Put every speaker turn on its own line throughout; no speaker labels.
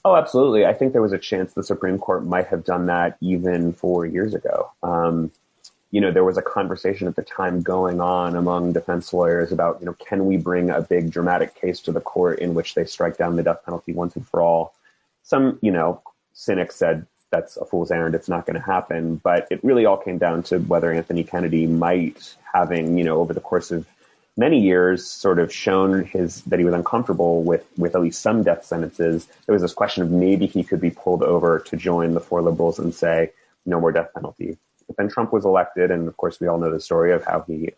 Oh, absolutely. I think there was a chance the Supreme Court might have done that even 4 years ago. There was a conversation at the time going on among defense lawyers about, can we bring a big dramatic case to the court in which they strike down the death penalty once and for all? Some, cynics said that's a fool's errand. It's not going to happen. But it really all came down to whether Anthony Kennedy might, having, over the course of many years, sort of shown that he was uncomfortable with at least some death sentences. There was this question of maybe he could be pulled over to join the four liberals and say, no more death penalty. But then Trump was elected, and of course we all know the story of how he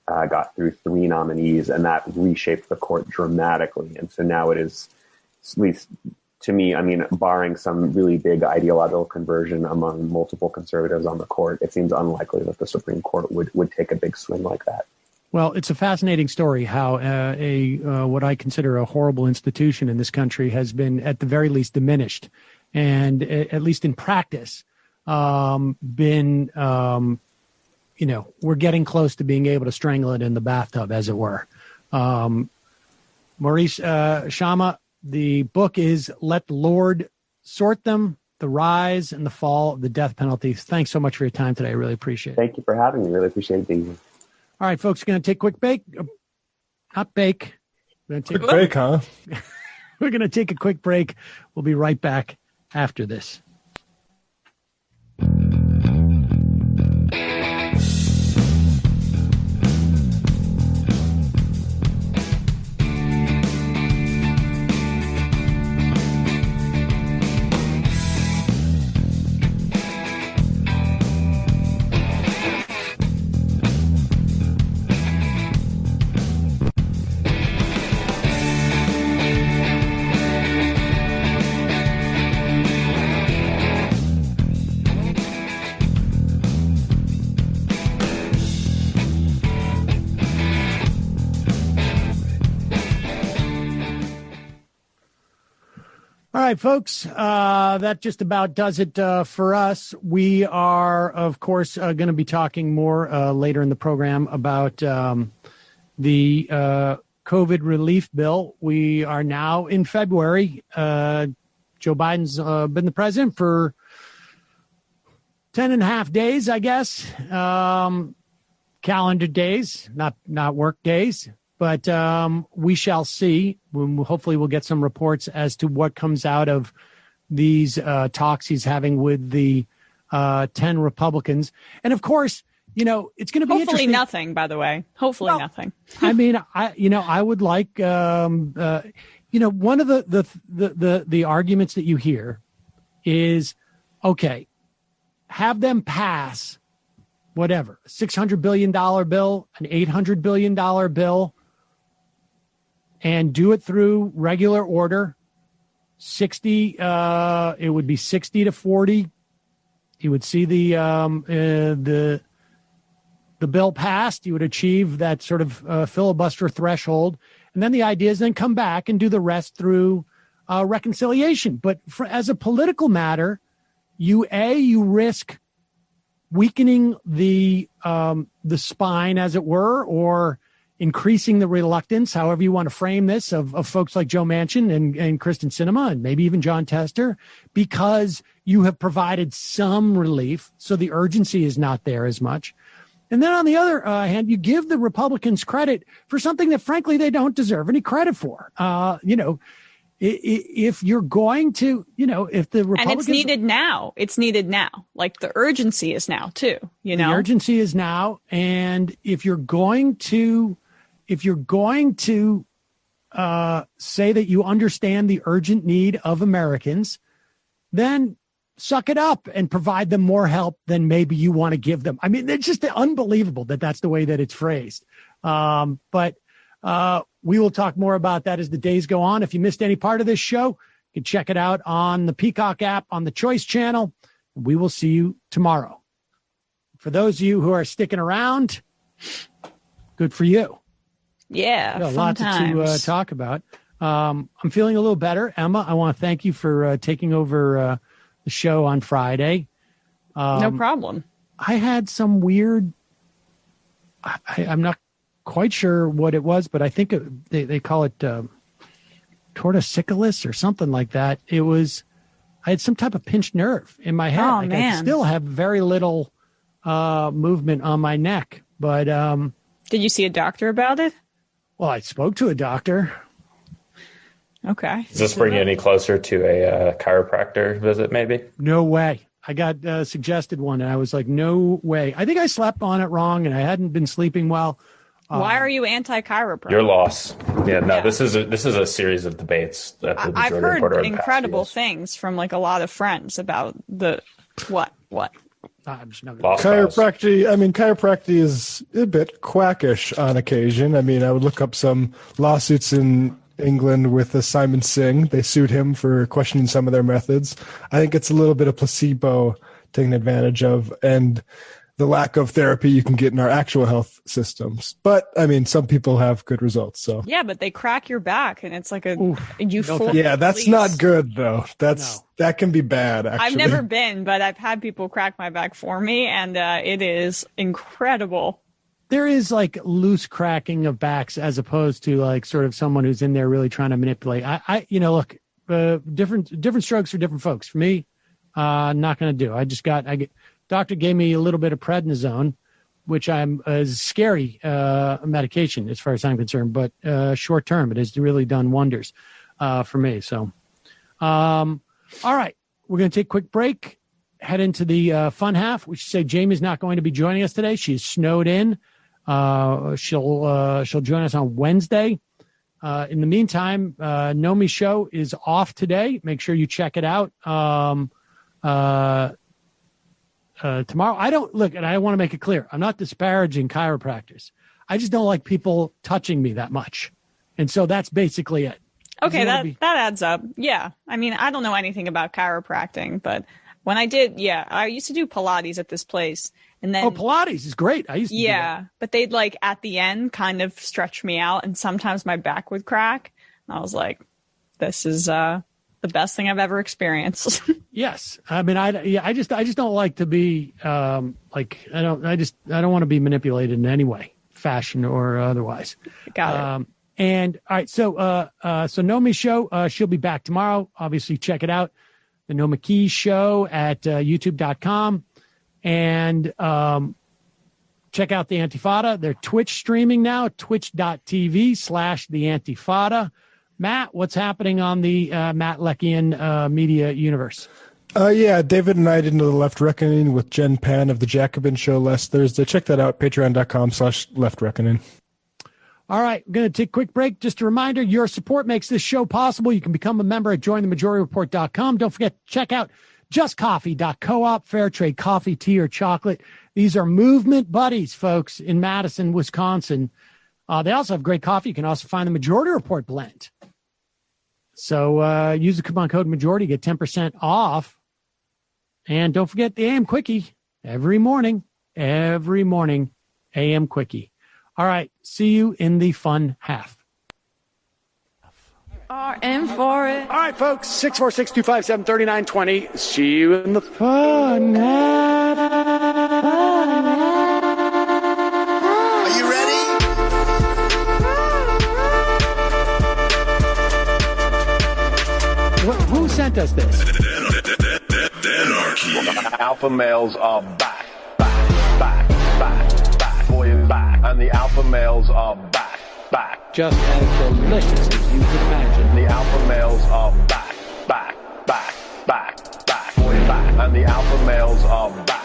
got through 3 nominees, and that reshaped the court dramatically. And so now it is, at least to me, barring some really big ideological conversion among multiple conservatives on the court, it seems unlikely that the Supreme Court would take a big swing like that.
Well, it's a fascinating story how what I consider a horrible institution in this country has been at the very least diminished, and at least in practice, we're getting close to being able to strangle it in the bathtub, as it were. Maurice Shama, the book is Let the Lord Sort Them, The Rise and the Fall of the Death Penalty. Thanks so much for your time today. I really appreciate it.
Thank you for having me. Really appreciate being here.
All right, folks, we're going to take a quick break. Not bake.
Quick break, huh?
We're going to take a quick break. We'll be right back after this. All right, folks, that just about does it for us. We are, of course, going to be talking more later in the program about the COVID relief bill. We are now in February. Joe Biden's been the president for 10 and a half days, I guess. Calendar days, not work days. But we shall see. Hopefully we'll get some reports as to what comes out of these talks he's having with the 10 Republicans. And, of course, it's going to be
hopefully nothing, by the way. Hopefully nothing.
I would like, one of the arguments that you hear is, okay, have them pass whatever, a $600 billion bill, an $800 billion bill, and do it through regular order. 60, it would be 60-40. You would see the bill passed. You would achieve that sort of filibuster threshold, and then the idea is then come back and do the rest through reconciliation. But as a political matter, you risk weakening the spine, as it were, or increasing the reluctance, however you want to frame this, of folks like Joe Manchin and Kristen Sinema and maybe even John Tester, because you have provided some relief, so the urgency is not there as much. And then on the other hand, you give the Republicans credit for something that, frankly, they don't deserve any credit for. If you're going to, if the Republicans...
And it's needed now. It's needed now. Like the urgency is now, too, The
urgency is now. And if you're going to say that you understand the urgent need of Americans, then suck it up and provide them more help than maybe you want to give them. I mean, it's just unbelievable that that's the way that it's phrased. But we will talk more about that as the days go on. If you missed any part of this show, you can check it out on the Peacock app, on the Choice channel. We will see you tomorrow. For those of you who are sticking around, good for you.
Yeah,
a lot to talk about. I'm feeling a little better. Emma, I want to thank you for taking over the show on Friday.
No problem.
I had some weird, I'm not quite sure what it was, but I think they call it torticollis or something like that. I had some type of pinched nerve in my head.
Oh,
like
man.
I still have very little movement on my neck. But
did you see a doctor about it?
well, I spoke to a doctor.
Okay.
Does this bring you any closer to a chiropractor visit, maybe?
No way. I got suggested one, and I was like, no way. I think I slept on it wrong, and I hadn't been sleeping well.
Why are you anti-chiropractic?
Your loss. Yeah, no,
Yeah.
This is a series of debates. That the
I've
majority reporter
heard
in the past
incredible
years.
things from like a lot of friends about the what.
I'm just not gonna-
Lost cause.
Chiropractic is a bit quackish on occasion. I mean, I would look up some lawsuits in England with Simon Singh. They sued him for questioning some of their methods. I think it's a little bit of placebo taken advantage of, and the lack of therapy you can get in our actual health systems. But I mean, some people have good results. So
Yeah, but they crack your back, and it's like a
no
euphoric
yeah, that's
release.
not good though. That can be bad. Actually,
I've never been, but I've had people crack my back for me, and it is incredible.
There is like loose cracking of backs as opposed to like sort of someone who's in there really trying to manipulate. Look, different strokes for different folks. For me, not going to do. Doctor gave me a little bit of prednisone, which is scary medication as far as I'm concerned, but short term, it has really done wonders for me. So, all right, we're going to take a quick break, head into the fun half. We should say Jamie's not going to be joining us today. She's snowed in. She'll join us on Wednesday. In the meantime, Nomi's show is off today. Make sure you check it out. Tomorrow, and I want to make it clear, I'm not disparaging chiropractors. I just don't like people touching me that much. And so that's basically it.
Okay, that adds up. Yeah. I mean, I don't know anything about chiropractic, but when I did, I used to do Pilates at this place. And then
Pilates is great. I used to do that.
but they'd like at the end kind of stretch me out, and sometimes my back would crack. And I was like, this is the best thing I've ever experienced.
Yes. I mean, I just don't like to be I don't want to be manipulated in any way, fashion or otherwise.
Got it.
And all right, so Nomi's show, she'll be back tomorrow. Obviously, check it out. The Nomi Keys show at youtube.com. And check out the Antifada. They're Twitch streaming now, twitch.tv/the Antifada. Matt, what's happening on the Matt Leckian media universe?
David and I did into the Left Reckoning with Jen Pan of the Jacobin Show last Thursday. Check that out, patreon.com/Left Reckoning.
All right, we're going to take a quick break. Just a reminder, your support makes this show possible. You can become a member at jointhemajorityreport.com. Don't forget to check out justcoffee.coop, fair trade coffee, tea, or chocolate. These are movement buddies, folks, in Madison, Wisconsin. They also have great coffee. You can also find the Majority Report blend. So use the coupon code MAJORITY, get 10% off. And don't forget the AM Quickie every morning, AM Quickie. All right, see you in the fun half.
RM for it.
All right, folks, 646-257-3920. See you in the fun half.
Are you ready?
Who sent us this?
Alpha males are back, boy, back, and the alpha males are back.
Just as delicious as you can imagine.
The alpha males are back, boy, back, and the alpha males are back.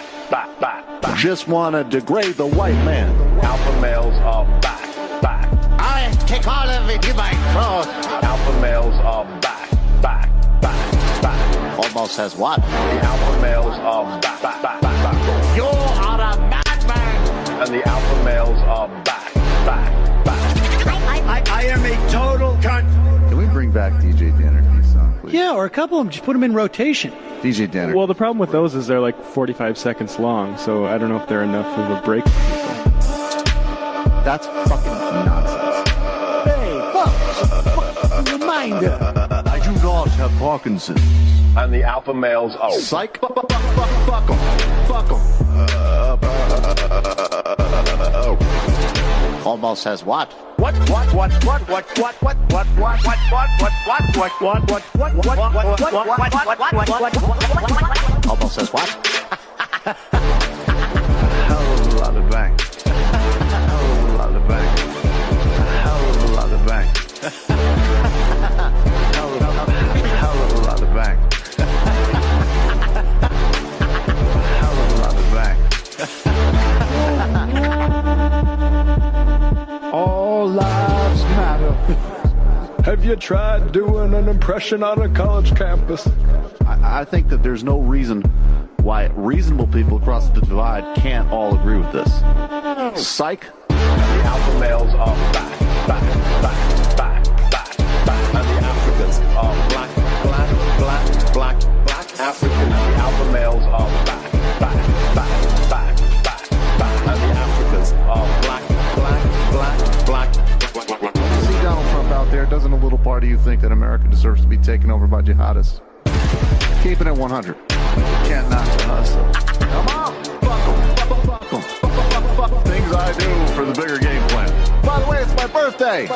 Just want to degrade the white man.
Alpha males are back.
I'll take all of it in my throat.
Alpha males are back.
Almost says what?
The alpha males are back.
You are a madman.
And the alpha males are back.
I am a total cunt.
Can we bring back DJ Dannerky's song, please?
Yeah, or a couple of them. Just put them in rotation.
DJ Danner.
Well, the problem with those is they're like 45 seconds long, so I don't know if they're enough of a break.
That's fucking nonsense.
Hey, folks, reminder.
I do not have Parkinson's.
And the alpha males are
Psych. Fuck them.
Almost says what?
What?
Almost says what?
Hell of a lot of bank. Hell of a lot of bank. Hell of a lot of bank. Hell of a lot of bank. Hell of a lot of bank. All lives matter.
Have you tried doing an impression on a college campus?
I think that there's no reason why reasonable people across the divide can't all agree with this. Psych.
The alpha males are back. And the Africans are black. Africans, the alpha males are back. And the Africans are black.
See Donald Trump out there, doesn't a little part of you think that America deserves to be taken over by jihadists? Keeping it 100. Can't knock the hustle. Come on, buckle. Things I do for the bigger game plan. By the way, it's my birthday.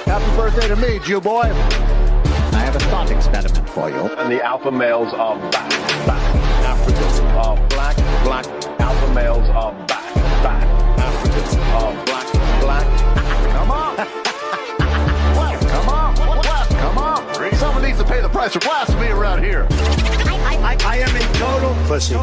Happy birthday to me, Jew boy.
I have a thought experiment for you.
And the alpha males are back. Africans are black. Alpha males are back. Africans are black.
Come on. Come on. Someone needs to pay the price for blasphemy around here.
I am a total pussy.